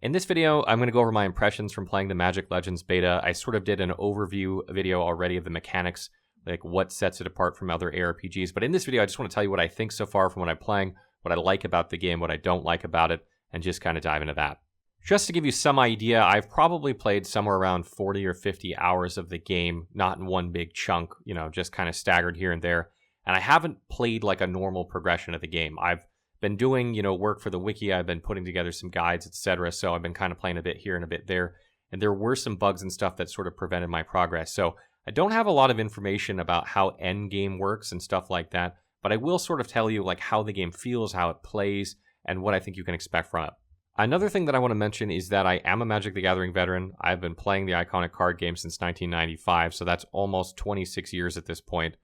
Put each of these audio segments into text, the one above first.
In this video, I'm going to go over my impressions from playing the Magic Legends beta. I sort of did an overview video already of the mechanics, like what sets it apart from other ARPGs. But in this video, I just want to tell you what I think so far from what I'm playing, what I like about the game, what I don't like about it, and just kind of dive into that. Just to give you some idea, I've probably played somewhere around 40 or 50 hours of the game, not in one big chunk, just kind of staggered here and there. And I haven't played like a normal progression of the game. I've been doing, work for the wiki. I've been putting together some guides, etc. So I've been kind of playing a bit here and a bit there. And there were some bugs and stuff that sort of prevented my progress. So I don't have a lot of information about how endgame works and stuff like that. But I will sort of tell you like how the game feels, how it plays, and what I think you can expect from it. Another thing that I want to mention is that I am a Magic the Gathering veteran. I've been playing the iconic card game since 1995, so that's almost 26 years at this point.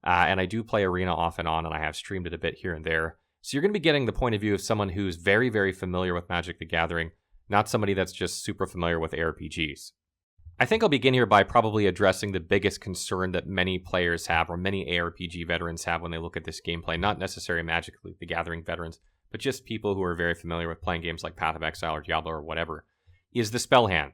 And I do play Arena off and on, and I have streamed it a bit here and there. So you're going to be getting the point of view of someone who's very, very familiar with Magic the Gathering, not somebody that's just super familiar with ARPGs. I think I'll begin here by probably addressing the biggest concern that many players have, or many ARPG veterans have when they look at this gameplay, not necessarily Magic the Gathering veterans, but just people who are very familiar with playing games like Path of Exile or Diablo or whatever, is the spell hand.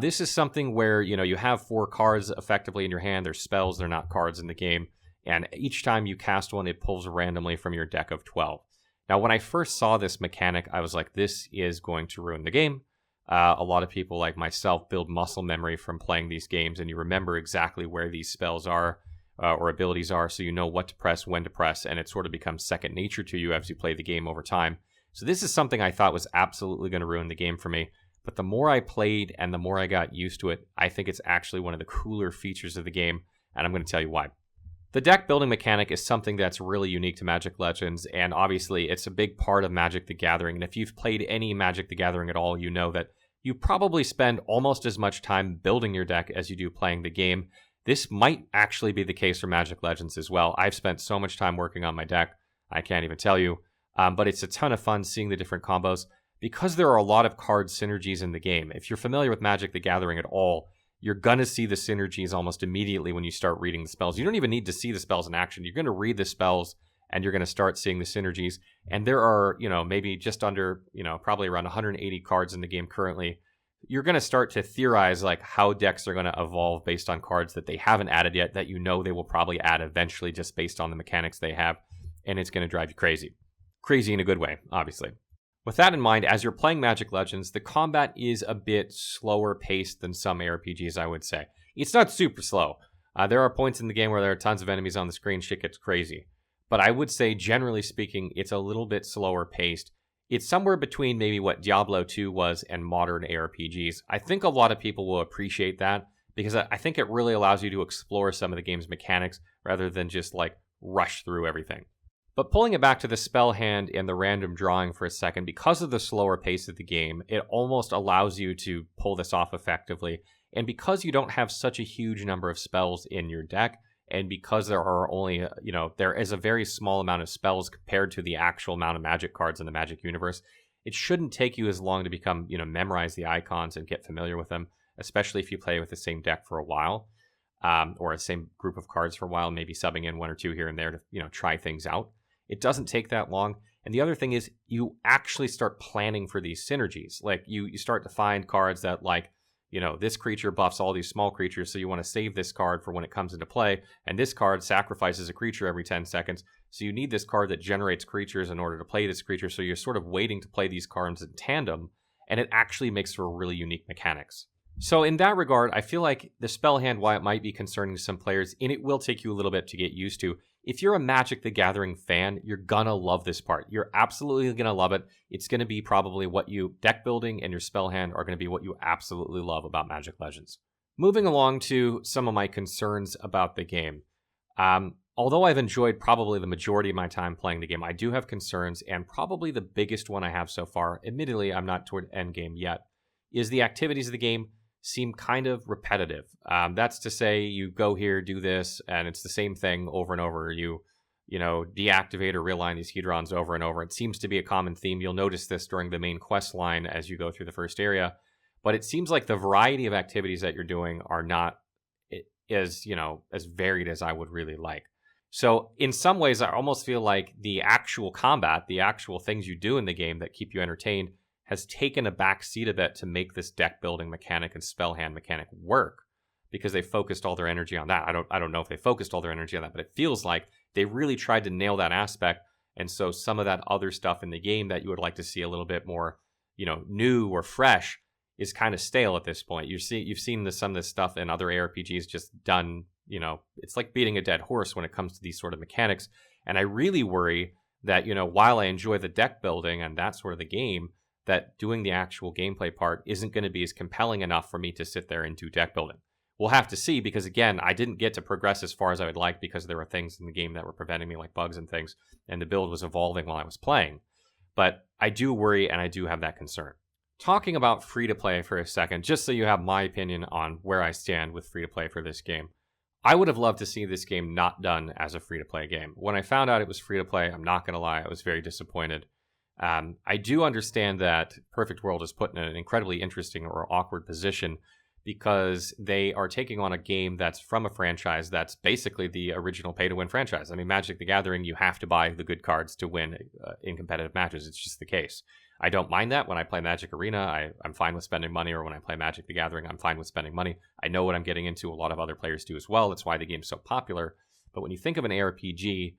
This is something where, you have 4 cards effectively in your hand. They're spells, they're not cards in the game. And each time you cast one, it pulls randomly from your deck of 12. Now, when I first saw this mechanic, I was like, this is going to ruin the game. A lot of people like myself build muscle memory from playing these games, and you remember exactly where these spells are or abilities are, so you know what to press, when to press, and it sort of becomes second nature to you as you play the game over time. So this is something I thought was absolutely going to ruin the game for me. But the more I played and the more I got used to it, I think it's actually one of the cooler features of the game, and I'm going to tell you why. The deck building mechanic is something that's really unique to Magic Legends, and obviously it's a big part of Magic the Gathering. And if you've played any Magic the Gathering at all, you know that you probably spend almost as much time building your deck as you do playing the game. This might actually be the case for Magic Legends as well. I've spent so much time working on my deck, I can't even tell you. But it's a ton of fun seeing the different combos, because there are a lot of card synergies in the game. If you're familiar with Magic the Gathering at all, you're going to see the synergies almost immediately when you start reading the spells. You don't even need to see the spells in action. You're going to read the spells, and you're going to start seeing the synergies. And there are, maybe just under, probably around 180 cards in the game currently. You're going to start to theorize like how decks are going to evolve based on cards that they haven't added yet, that they will probably add eventually just based on the mechanics they have. And it's going to drive you crazy. Crazy in a good way, obviously. With that in mind, as you're playing Magic Legends, the combat is a bit slower paced than some ARPGs, I would say. It's not super slow. There are points in the game where there are tons of enemies on the screen, shit gets crazy. But I would say, generally speaking, it's a little bit slower paced. It's somewhere between maybe what Diablo 2 was and modern ARPGs. I think a lot of people will appreciate that, because I think it really allows you to explore some of the game's mechanics rather than just like rush through everything. But pulling it back to the spell hand and the random drawing for a second, because of the slower pace of the game, it almost allows you to pull this off effectively. And because you don't have such a huge number of spells in your deck, and because there are only, there is a very small amount of spells compared to the actual amount of Magic cards in the Magic universe, it shouldn't take you as long to become, memorize the icons and get familiar with them, especially if you play with the same deck for a while, or the same group of cards for a while, maybe subbing in 1 or 2 here and there to, try things out. It doesn't take that long. And the other thing is you actually start planning for these synergies. Like you start to find cards that like, this creature buffs all these small creatures, so you want to save this card for when it comes into play. And this card sacrifices a creature every 10 seconds. So you need this card that generates creatures in order to play this creature. So you're sort of waiting to play these cards in tandem. And it actually makes for really unique mechanics. So in that regard, I feel like the spell hand, while it might be concerning to some players, and it will take you a little bit to get used to, if you're a Magic the Gathering fan, you're gonna love this part. You're absolutely gonna love it. It's gonna be probably what you, deck building and your spell hand are gonna be what you absolutely love about Magic Legends. Moving along to some of my concerns about the game. Although I've enjoyed probably the majority of my time playing the game, I do have concerns, and probably the biggest one I have so far, admittedly I'm not toward endgame yet, is the activities of the game seem kind of repetitive. That's to say, you go here, do this, and it's the same thing over and over. You deactivate or realign these hedrons over and over. It seems to be a common theme. You'll notice this during the main quest line as you go through the first area. But it seems like the variety of activities that you're doing are not as varied as I would really like. So in some ways, I almost feel like the actual combat, the actual things you do in the game that keep you entertained, has taken a back seat a bit to make this deck building mechanic and spell hand mechanic work, because they focused all their energy on that. I don't know if they focused all their energy on that, but it feels like they really tried to nail that aspect. And so some of that other stuff in the game that you would like to see a little bit more, new or fresh is kind of stale at this point. You've seen some of this stuff in other ARPGs just done, it's like beating a dead horse when it comes to these sort of mechanics. And I really worry that, while I enjoy the deck building and that sort of the game, that doing the actual gameplay part isn't going to be as compelling enough for me to sit there and do deck building. We'll have to see, because again, I didn't get to progress as far as I would like because there were things in the game that were preventing me, like bugs and things, and the build was evolving while I was playing. But I do worry, and I do have that concern. Talking about free-to-play for a second, just so you have my opinion on where I stand with free-to-play for this game. I would have loved to see this game not done as a free-to-play game. When I found out it was free-to-play, I'm not going to lie, I was very disappointed. I do understand that Perfect World is put in an incredibly interesting or awkward position, because they are taking on a game that's from a franchise that's basically the original pay-to-win franchise. I mean, Magic the Gathering, you have to buy the good cards to win in competitive matches. It's just the case. I don't mind that. When I play Magic Arena, I'm fine with spending money, or when I play Magic the Gathering, I'm fine with spending money. I know what I'm getting into. A lot of other players do as well. That's why the game's so popular. But when you think of an ARPG,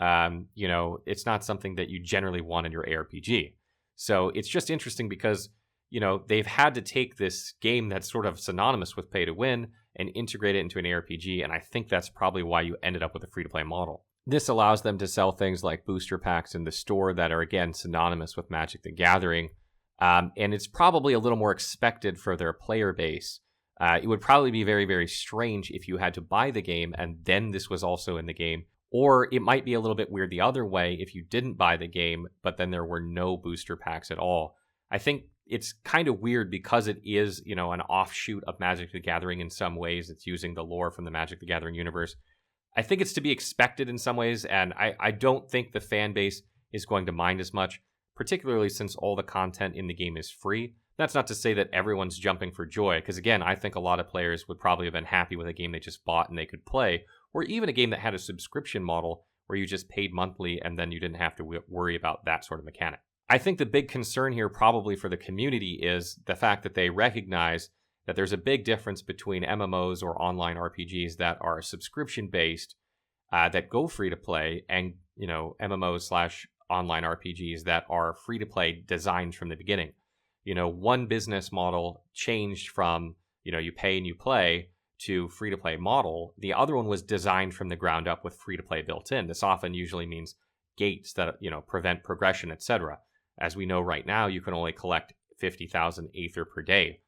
it's not something that you generally want in your ARPG. So it's just interesting because they've had to take this game that's sort of synonymous with pay to win and integrate it into an ARPG. And I think that's probably why you ended up with a free to play model. This allows them to sell things like booster packs in the store that are, again, synonymous with Magic the Gathering. And it's probably a little more expected for their player base. It would probably be very, very strange if you had to buy the game and then this was also in the game. Or it might be a little bit weird the other way if you didn't buy the game, but then there were no booster packs at all. I think it's kind of weird because it is, an offshoot of Magic the Gathering in some ways. It's using the lore from the Magic the Gathering universe. I think it's to be expected in some ways, and I don't think the fan base is going to mind as much, particularly since all the content in the game is free. That's not to say that everyone's jumping for joy, because again, I think a lot of players would probably have been happy with a game they just bought and they could play, or even a game that had a subscription model where you just paid monthly and then you didn't have to worry about that sort of mechanic. I think the big concern here probably for the community is the fact that they recognize that there's a big difference between MMOs or online RPGs that are subscription-based, that go free-to-play, and, MMOs/online RPGs that are free-to-play designed from the beginning. One business model changed from, you pay and you play to free-to-play model. The other one was designed from the ground up with free-to-play built in. This often usually means gates that, prevent progression, etc. As we know right now, you can only collect 50,000 Aether per day.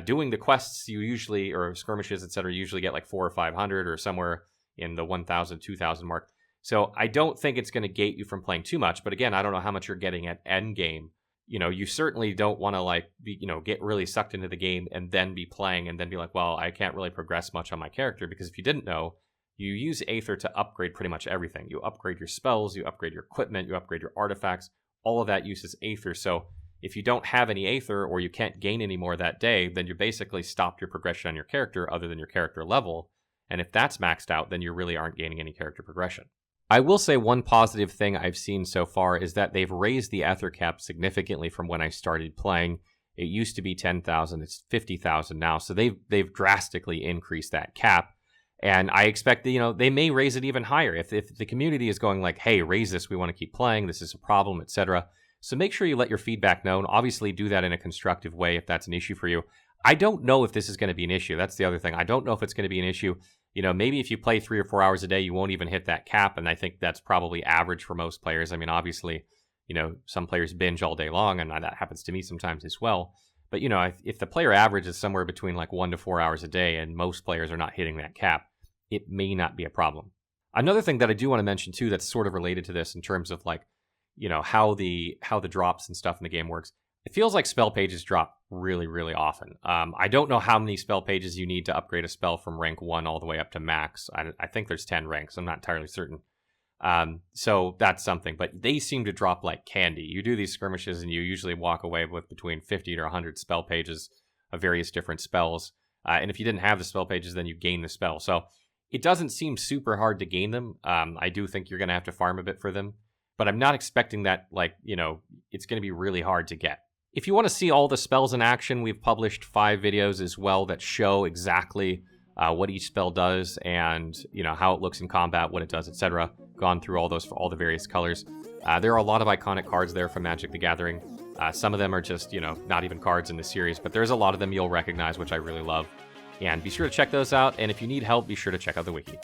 Doing the quests you usually, or skirmishes, etc., usually get like 400 or 500 or somewhere in the 1,000, 2,000 mark. So I don't think it's going to gate you from playing too much. But again, I don't know how much you're getting at end game. You certainly don't want to get really sucked into the game and then be playing and then be like, well, I can't really progress much on my character, because if you didn't know, you use Aether to upgrade pretty much everything. You upgrade your spells, you upgrade your equipment, you upgrade your artifacts. All of that uses Aether. So if you don't have any Aether or you can't gain any more that day, then you basically stopped your progression on your character other than your character level. And if that's maxed out, then you really aren't gaining any character progression. I will say one positive thing I've seen so far is that they've raised the Aether cap significantly from when I started playing. It used to be 10,000, it's 50,000 now. So they've drastically increased that cap. And I expect that, they may raise it even higher. If the community is going like, hey, raise this, we want to keep playing, this is a problem, etc. So make sure you let your feedback known. Obviously, do that in a constructive way if that's an issue for you. I don't know if this is going to be an issue. That's the other thing. I don't know if it's going to be an issue. Maybe if you play 3 or 4 hours a day, you won't even hit that cap. And I think that's probably average for most players. I mean, obviously, some players binge all day long, and that happens to me sometimes as well. But, if the player average is somewhere between like 1 to 4 hours a day, and most players are not hitting that cap, it may not be a problem. Another thing that I do want to mention too, that's sort of related to this in terms of like, how the drops and stuff in the game works. It feels like spell pages drop really, really often. I don't know how many spell pages you need to upgrade a spell from rank 1 all the way up to max. I think there's 10 ranks. I'm not entirely certain. So that's something. But they seem to drop like candy. You do these skirmishes and you usually walk away with between 50 to 100 spell pages of various different spells. And if you didn't have the spell pages, then you gain the spell. So it doesn't seem super hard to gain them. I do think you're going to have to farm a bit for them. But I'm not expecting that, it's going to be really hard to get. If you want to see all the spells in action, we've published 5 videos as well that show exactly what each spell does and how it looks in combat, what it does, etc. Gone through all those for all the various colors. There are a lot of iconic cards there from Magic the Gathering. Some of them are just, not even cards in the series, but there's a lot of them you'll recognize, which I really love. And be sure to check those out, and if you need help, be sure to check out the wiki.